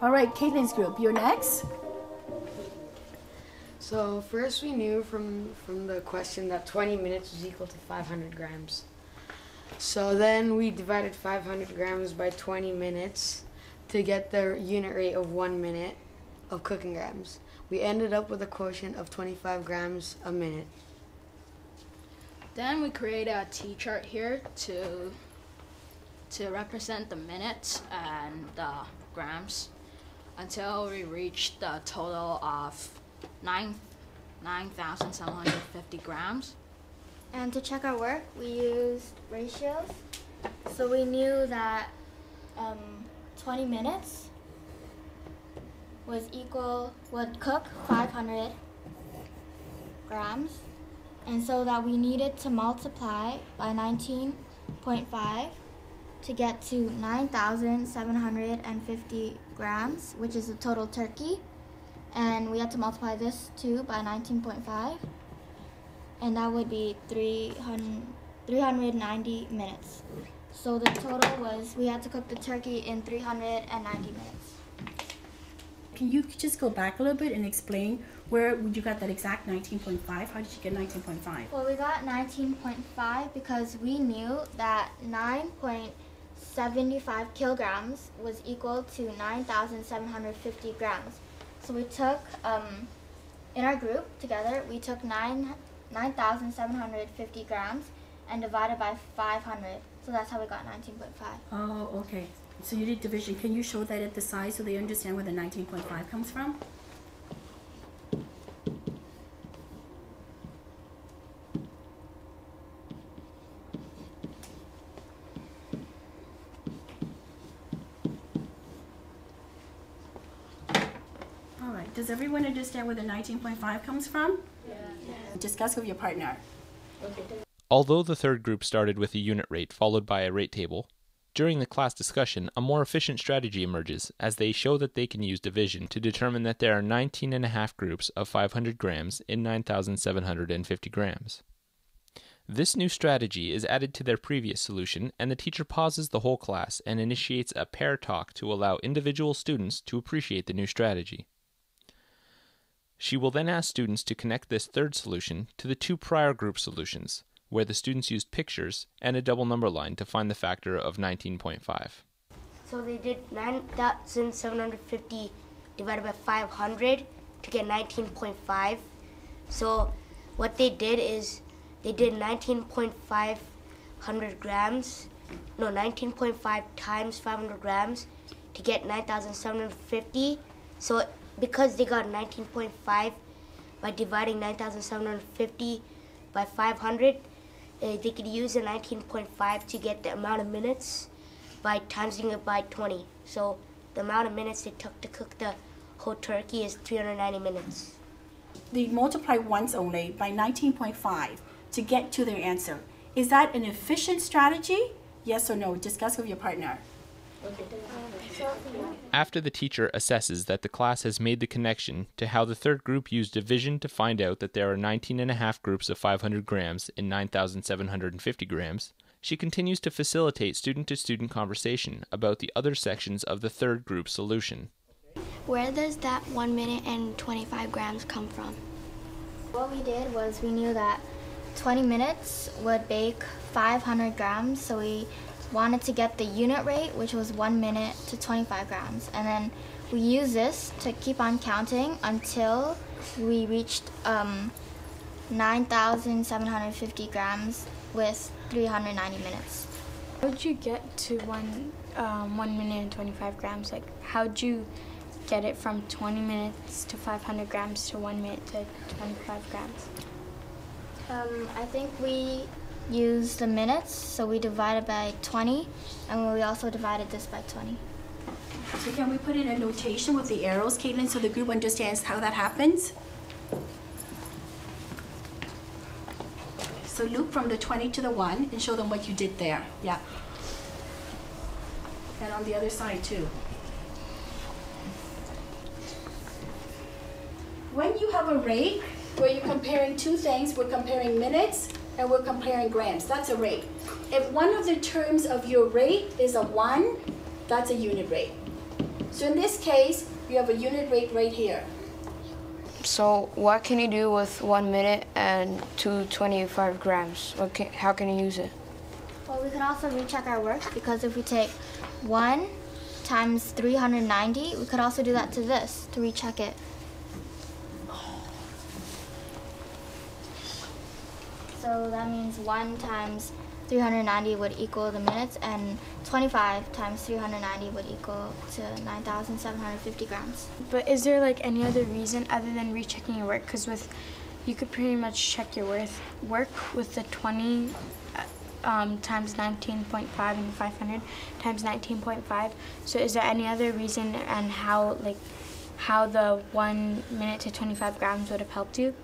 All right, Caitlin's group, you're next. So first we knew from the question that 20 minutes was equal to 500 grams. So then we divided 500 grams by 20 minutes to get the unit rate of 1 minute of cooking grams. We ended up with a quotient of 25 grams a minute. Then we created a T-chart here to represent the minutes and the grams until we reached the total of 9,750 grams. And to check our work, we used ratios. So we knew that 20 minutes would cook 500 grams. And so that we needed to multiply by 19.5 to get to 9,750 grams, which is the total turkey. And we had to multiply this too by 19.5. And that would be 390 minutes. So the total was we had to cook the turkey in 390 minutes. Can you just go back a little bit and explain where you got that exact 19.5? How did you get 19.5? Well, we got 19.5 because we knew that 9.75 kilograms was equal to 9,750 grams. So we took, in our group together, we took 9,750 grams and divided by 500. So that's how we got 19.5. Oh, okay. So you did division. Can you show that at the side so they understand where the 19.5 comes from? All right. Does everyone understand where the 19.5 comes from? Yeah. Discuss with your partner. Okay. Although the third group started with a unit rate followed by a rate table, during the class discussion, a more efficient strategy emerges as they show that they can use division to determine that there are 19.5 groups of 500 grams in 9,750 grams. This new strategy is added to their previous solution, and the teacher pauses the whole class and initiates a pair talk to allow individual students to appreciate the new strategy. She will then ask students to connect this third solution to the two prior group solutions, where the students used pictures and a double number line to find the factor of 19.5. So they did 9,750 divided by 500 to get 19.5. So what they did is they did 19.5 times 500 grams to get 9,750. So because they got 19.5 by dividing 9,750 by 500, they could use the 19.5 to get the amount of minutes by timesing it by 20. So the amount of minutes it took to cook the whole turkey is 390 minutes. They multiply once only by 19.5 to get to their answer. Is that an efficient strategy? Yes or no? Discuss with your partner. After the teacher assesses that the class has made the connection to how the third group used division to find out that there are 19.5 groups of 500 grams in 9,750 grams, she continues to facilitate student-to-student conversation about the other sections of the third group solution. Where does that 1 minute and 25 grams come from? What we did was we knew that 20 minutes would bake 500 grams, so we wanted to get the unit rate, which was 1 minute to 25 grams. And then we used this to keep on counting until we reached 9,750 grams with 390 minutes. How did you get to 1 minute and 25 grams? Like, how'd you get it from 20 minutes to 500 grams to 1 minute to 25 grams? I think we used the minutes, so we divided by 20, and we also divided this by 20. So can we put in a notation with the arrows, Caitlin, so the group understands how that happens? So loop from the 20 to the 1 and show them what you did there. Yeah. And on the other side too. When you have a rate where you're comparing two things, we're comparing minutes and we're comparing grams. That's a rate. If one of the terms of your rate is a 1, that's a unit rate. So in this case, you have a unit rate right here. So what can you do with 1 minute and 225 grams? How can you use it? Well, we could also recheck our work, because if we take 1 times 390, we could also do that to this to recheck it. So that means 1 times 390 would equal the minutes, and 25 times 390 would equal to 9,750 grams. But is there like any other reason other than rechecking your work? Because you could pretty much check your work with the 20 times 19.5 and 500 times 19.5. So is there any other reason and how the 1 minute to 25 grams would have helped you?